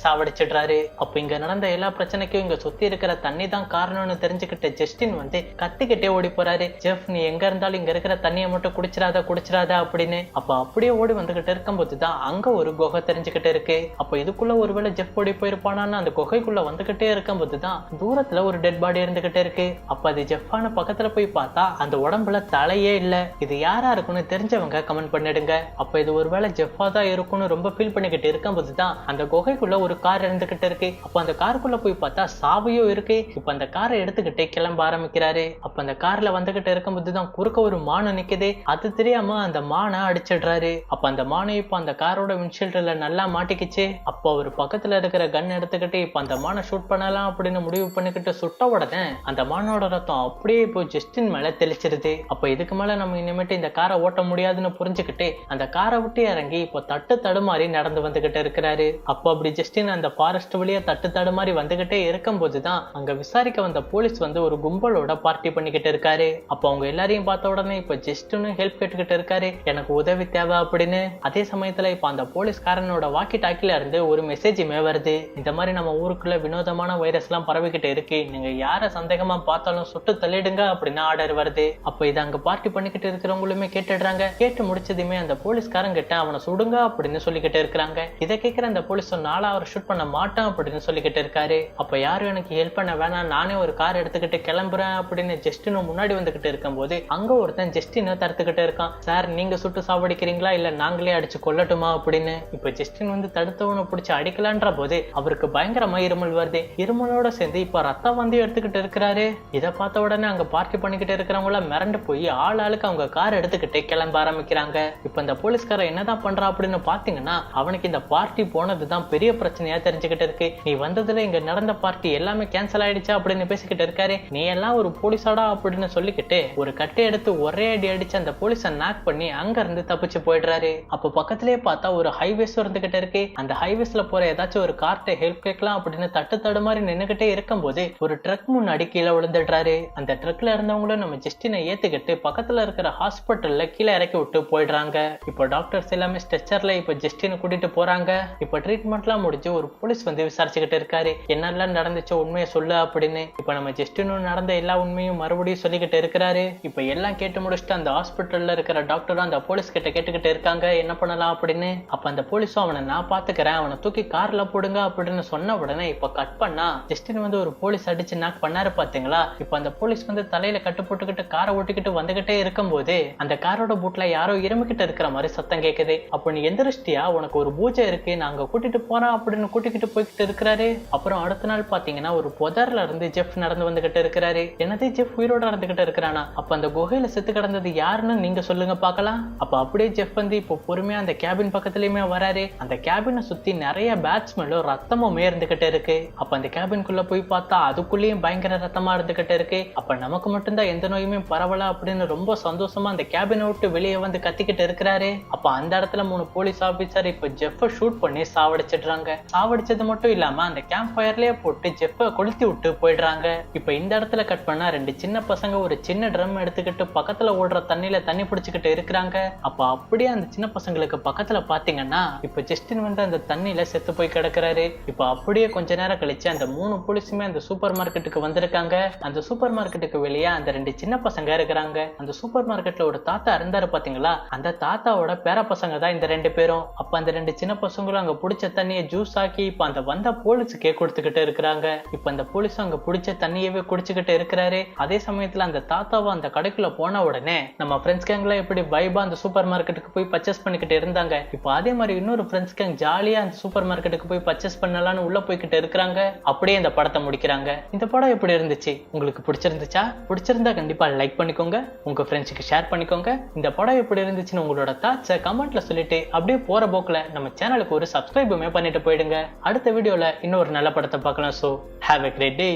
சாவடிச்சிடுறாரு. அப்ப இங்க நடந்த எல்லா பிரச்சனைக்கும் இங்க சுத்தி இருக்கிற தண்ணி தான் காரணம்னு தெரிஞ்சுக்கிட்ட ஜஸ்டின் வந்து கத்திக்கிட்டே ஓடி போறாரு. ஜெஃப், நீ எங்க இருந்தாலும் இங்க இருக்கிற தண்ணியை மட்டும் குடிச்சிடாத அப்படின்னு. அப்ப அப்படியே ஓடி வந்துகிட்டு இருக்கும் போதுதான் அங்க ஒரு குகை தெரிஞ்சுக்கிட்டு இருக்கு. அப்ப இதுக்குள்ள ஒருவேளை ஜெஃப் ஓடி போயிருப்பானான்னு அந்த குகைக்குள்ள வந்துகிட்டே இருக்கும் போதுதான் தூரத்துல ஒரு டெட் பாடி இருந்துகிட்டே இருக்கு. அப்ப அது ஜெஃப்பான பக்கத்துல போய் பார்த்தா அந்த உடம்புல தலையே இல்ல. இது யாரா இருக்குன்னு தெரிஞ்சவங்க கமெண்ட் பண்ணிடுங்க. அப்ப இது ஒருவேளை ஜெஃபா தான் இருக்கும்னு ரொம்ப ஃபீல் பண்ணிக்கிட்டு இருக்கும் போதுதான் அந்த குகைக்குள்ள ஒரு கார் இருந்துகிட்டு இருக்கு. அப்ப அந்த காருக்குள்ள போய் பார்த்தா சாவியும் இருக்கு. இப்ப அந்த காரை எடுத்துக்கிட்டே கிளம்ப ஆரம்பிக்கிறாரு. அப்ப அந்த கார்ல வந்துகிட்டு இருக்கும் போதுதான் குறுக்க ஒரு மானு நிக்குது. அது தெரியாம அந்த மானை அடிச்சிடுறாரு. அப்ப அந்த மானை இப்ப அந்த காரோட விண்ட்ஷீல்ட்ல நல்லா மாட்டிக்கிச்சு. அப்போ ஒரு பக்கத்துல இருக்கிற கன் எடுத்துக்கிட்டு இப்ப அந்த மானை ஷூட் பண்ணலாம் அப்படின்னு முடிவு பண்ணிக்கிட்டு சுட்ட உடனே அந்த மானோட ரத்தம் அப்படியே இப்போ ஜஸ்டின் மேல தெளிச்சிருது. அப்ப இதுக்கு மேல நம்ம இனிமேட்டு இந்த காரை ஓட்ட முடியாதுன்னு புரிஞ்சுக்கிட்டு அந்த காரை விட்டு இறங்கி இப்போ தட்டு தடுமாறி நடந்து வந்துகிட்டு இருக்கிறாரு. அப்போ அப்படி ஜஸ்டின் அந்த ஃபாரஸ்ட் வழியா தட்டு தடுமாறி வந்துகிட்டே இருக்கும் போதுதான் அங்க விசாரிக்க வந்த போலீஸ் வந்து ஒரு கும்பலோட பார்ட்டி பண்ணிக்கிட்டு இருக்காரு. அப்ப அவங்க எல்லாரையும் பார்த்த உடனே இப்ப ஜஸ்டினும் ஹெல்ப் கேட்டுக்கிட்டு இருக்காரு, எனக்கு உதவி தேவை அப்படின்னு. அதே சமயத்துல இப்ப அந்த போலீஸ்காரனோட வாக்கி டாக்கில இருந்து ஒரு மெசேஜுமே வருது. இந்த மாதிரி நம்ம ஊருக்குள்ள வினோதமான வைரஸ் எல்லாம் பரவிக்கிட்டு இருக்கு, நீங்க யார சந்தேகமா பார்த்தாலும் சுட்டு தள்ளிடுங்க அப்படின்னு ஆர்டர் வருது. அப்ப இதை அங்க பார்ட்டி பண்ணிக்கிட்டு இருக்கிறவங்களுமே கேட்டுடுறாங்க. கேட்டு முடிச்சதுமே அந்த போலீஸ்காரன் கிட்ட அவனை சுடுங்க அப்படின்னு சொல்லிக்கிட்டு இருக்கிறாங்க. இதை கேட்கிற அந்த போலீஸ் நாளா அவர் ஷூட் பண்ண மாட்டான் அப்படின்னு சொல்லிக்கிட்டு இருக்காரு. அப்ப யாரும் எனக்கு ஹெல்ப் பண்ண வேணாம், நானே ஒரு கார் எடுத்துக்கிட்டு கிளம்புறேன் அப்படின்னு ஜஸ்டினும் முன்னாடி வந்துகிட்டு இருக்கும் போது அங்க ஒருத்தன் ஜஸ்டினை தடுத்துக்கிட்டு இருக்கான். சார், நீங்க சுட்டு சாவடிக்கிறீங்களா இல்ல நாங்களே அடிச்சு கொல்லட்டுமா அப்படின்னு. இப்ப ஜஸ்டின் வந்து தடுத்தவனை பிடிச்சி அடிக்கலான்ற போது அவருக்கு பயங்கரமா இருமல் வருது. இருமலோட சேர்ந்து இப்ப ரத்தம் வந்து எடுத்துக்கிட்டு இருக்கிறாரு. இதை பார்த்த உடனே அங்க பார்ட்டி பண்ணிக்கிட்டு இருக்கிறவங்கள மிரண்டு போய் ஆளுக்கு அவங்க கார் எடுத்துக்கிட்டே கிளம்ப ஆரம்பிக்கிறாங்க. இப்ப இந்த போலீஸ்காரன் என்னதான் பண்றா அப்படின்னு பாத்தீங்கன்னா அவனுக்கு இந்த பார்ட்டி போனதுதான் பெரிய பிரச்சனையா தெரிஞ்சுக்கிட்டு இருக்கு. நீ வந்ததுல இங்க நடந்த பார்ட்டி எல்லாமே கேன்சல் ஆயிடுச்சா அப்படின்னு பேசிக்கிட்டு இருக்காரு. நீ எல்லாம் ஒரு போலீஸாடா அப்படின்னு சொல்லிக்கிட்டு ஒரு கட்டை எடுத்து ஒரே அடி அடிச்சு அந்த போலீஸை நாக் பண்ணி அங்க இருந்து தப்பிச்சு போயிடுறாரு. அப்போ பக்கத்திலேயே பார்த்தா ஒரு ஹைவேஸ் இருந்துகிட்டு இருக்கு. அந்த ஹைவேஸ்ல போற ஏதாச்சும் ஒரு கார்ட்ட ஹெல்ப் கேட்கலாம் அப்படின்னு தட்டு தடு மாதிரி நின்னுகிட்டே இருக்கும் போது ஒரு ட்ரக் முன்னாடி கீழே விழுந்துடுறாரு. அந்த ட்ரக்ல இருந்தவங்களும் நம்ம ஜஸ்டினை ஏத்துக்கிட்டு பக்கத்துல இருக்கிற ஹாஸ்பிட்டல்ல கீழே இறக்கி விட்டு போயிடுறாங்க. இப்போ டாக்டர்ஸ் எல்லாமே ஸ்ட்ரெச்சர்ல இப்ப ஜஸ்டினை கூட்டிட்டு போறாங்க. இப்ப ட்ரீட்மெண்ட்லாம் முடிஞ்சு ஒரு போலீஸ் வந்து விசாரிச்சுக்கிட்டு இருக்காரு, என்னெல்லாம் நடந்துச்சோ உண்மையை சொல்லு அப்படின்னு. இப்ப நம்ம ஜஸ்டினும் நடந்த எல்லா உண்மையும் மறுபடியும் சொல்லிக்கிட்டு இருக்கிறாரு. இப்ப எல்லாம் கேட்டு முடிச்சுட்டு அந்த ஹாஸ்பிட்டல்ல இருக்கிற டாக்டரும் அந்த போலீஸ் கிட்ட கேட்டுக்கிட்டு இருக்காங்க என்ன பண்ணலாம் அப்படின்னு. அப்ப அந்த போலீஸும் அவனை நான் பாத்துக்கிறேன், அவனை தூக்கி கார்ல போடுங்க அப்படின்னு சொன்ன உடனே இப்ப கட் பண்ணா ஜஸ்டின் வந்து ஒரு போலீஸ் அடிச்சு நாக் பண்ணாரு பாத்தீங்களா. இப்ப அந்த போலீஸ் வந்து தலையில கட்டு போட்டுக்கிட்டு காரை ஓட்டிக்கிட்டு வந்துகிட்டே இருக்கும் போது அந்த காரோட பூட்ல யாரோ இருமிக்கிட்டு இருக்கிற மாதிரி சத்தம் கேக்குது. அப்ப நீ எந்திரிச்சிட்டியா, உனக்கு ஒரு பூஜை இருக்கு, நாங்க கூட்டிட்டு போறோம் அப்படின்னு கூட்டிக்கிட்டு போய்கிட்டு இருக்கிறாரு. அப்புறம் அடுத்த நாள் பாத்தீங்கன்னா ஒரு புதர்ல இருந்து ஜெஃப் நடந்து வந்துகிட்டு இருக்கிறாரு. என்னது, ஜெஃப் உயிரோட நடந்துகிட்டு இருக்கிறானா? அப்ப அந்த குகையில செத்து கிடந்தது யாருன்னு நீங்க சொல்லுங்க பாக்கலாம். அப்ப அப்படியே ஜெஃப் வந்து இப்போ பொறுமையா அந்த கேபின் பக்கத்துலயுமே வராரு. அந்த கேபினை சுத்தி நிறைய பேட் ஸ்மெல்லும் ரத்தமுமே இருந்துகிட்டு இருக்கு. அப்ப அந்த கேபின்குள்ள போய் பார்த்தா அதுக்குள்ளேயும் பயங்கர ரத்தமா இருந்துகிட்டு இருக்கு. அப்ப நமக்கு மட்டும்தான் எந்த நோயுமே பரவல அப்படின்னு ரொம்ப சந்தோஷமா அந்த கேபினை விட்டு வெளியே வந்து கத்திக்கிட்டு இருக்கிறாரு. அப்ப அந்த இடத்துல 3 போலீஸ் ஆபீசர் இப்ப ஜெஃப ஷூட் பண்ணி சாவடிச்சிடுறாங்க. சாவடிச்சது மட்டும் இல்லாம அந்த கேம்ப் ஃபயர்லயே போட்டு ஜெஃப கொளுத்தி விட்டு போயிடுறாங்க. இப்ப இந்த இடத்துல கட் பண்ணா 2 சின்ன பசங்க ஒரு சின்ன ட்ரம் எடுத்துக்கிட்டு பக்கத்துல ஓடுற தண்ணியில தண்ணி பிடிச்சுக்கிட்டு இருக்கிறாங்க. அப்ப அப்படியே அந்த சின்ன பசங்களுக்கு பக்கத்துல பாத்தீங்கன்னா இப்ப ஜஸ்டின் வந்து அந்த தண்ணியில செத்து போய் கிடக்குறாரு. இப்ப அப்படியே கொஞ்ச நேரம் கழிச்சு அந்த 3 போலீஸுமே அந்த சூப்பர் மார்க்கெட்டுக்கு வந்திருக்காங்க. அந்த சூப்பர் மார்க்கெட்டுக்கு வெளியே அந்த 2 சின்ன பசங்க இருக்கிறாங்க. அந்த சூப்பர் மார்க்கெட்ல ஒரு தாத்தா இருந்தாரு பாத்தீங்களா, அந்த தாத்தாவோட பேர பசங்க தான் இந்த 2 பேரும். அப்ப அந்த 2 சின்ன பசங்களும் அங்க பிடிச்ச தண்ணியை ஜூஸ் ஆக்கி இப்ப அந்த வந்த போலீஸுக்கே கொடுத்துக்கிட்டு இருக்கிறாங்க. இப்ப அந்த போலீஸ் அங்க பிடிச்ச தண்ணியவே குடிச்சுக்கிட்டு இருக்கிறாரு. அதே சமயத்துல அந்த தாத்தாவும் அந்த கடைக்குள்ள போன உடனே நம்ம ஃப்ரெண்ட்ஸ் கேங்ல எப்படி வைபா அந்த சூப்பர் மார்க்கெட்டுக்கு போய் பர்ச்சேஸ் பண்ணிக்கிட்டு இருந்தாங்க, இப்ப அதே மாதிரி இன்னொரு ஃப்ரெண்ட்ஸ் கேங் ஜாலியா அந்த சூப்பர் மார்க்கெட்டுக்கு போய் பர்ச்சேஸ் பண்ணலாம்னு உள்ள போய்கிட்டு இருக்கிறாங்க. அப்படியே இந்த படத்தை முடிக்கிறாங்க. இந்த படம் எப்படி இருந்துச்சு, உங்களுக்கு பிடிச்சிருந்துச்சா? பிடிச்சிருந்தா கண்டிப்பா லைக் பண்ணிக்கோங்க. பண்ணிக்கோங்க, உங்க ஃப்ரெண்ட்ஸுக்கு ஷேர் பண்ணிக்கோங்க. இந்த படம் எப்படி இருந்துச்சுன்னு உங்களோட தாட்ஸை கமெண்ட்ல சொல்லிட்டு அப்படியே போற போக்குல நம்ம சேனலுக்கு ஒரு சப்ஸ்கிரைபுமே பண்ணிட்டு போயிடுங்க. அடுத்த வீடியோல இன்னொரு நல்ல படத்தை பார்க்கலாம். So have a great day.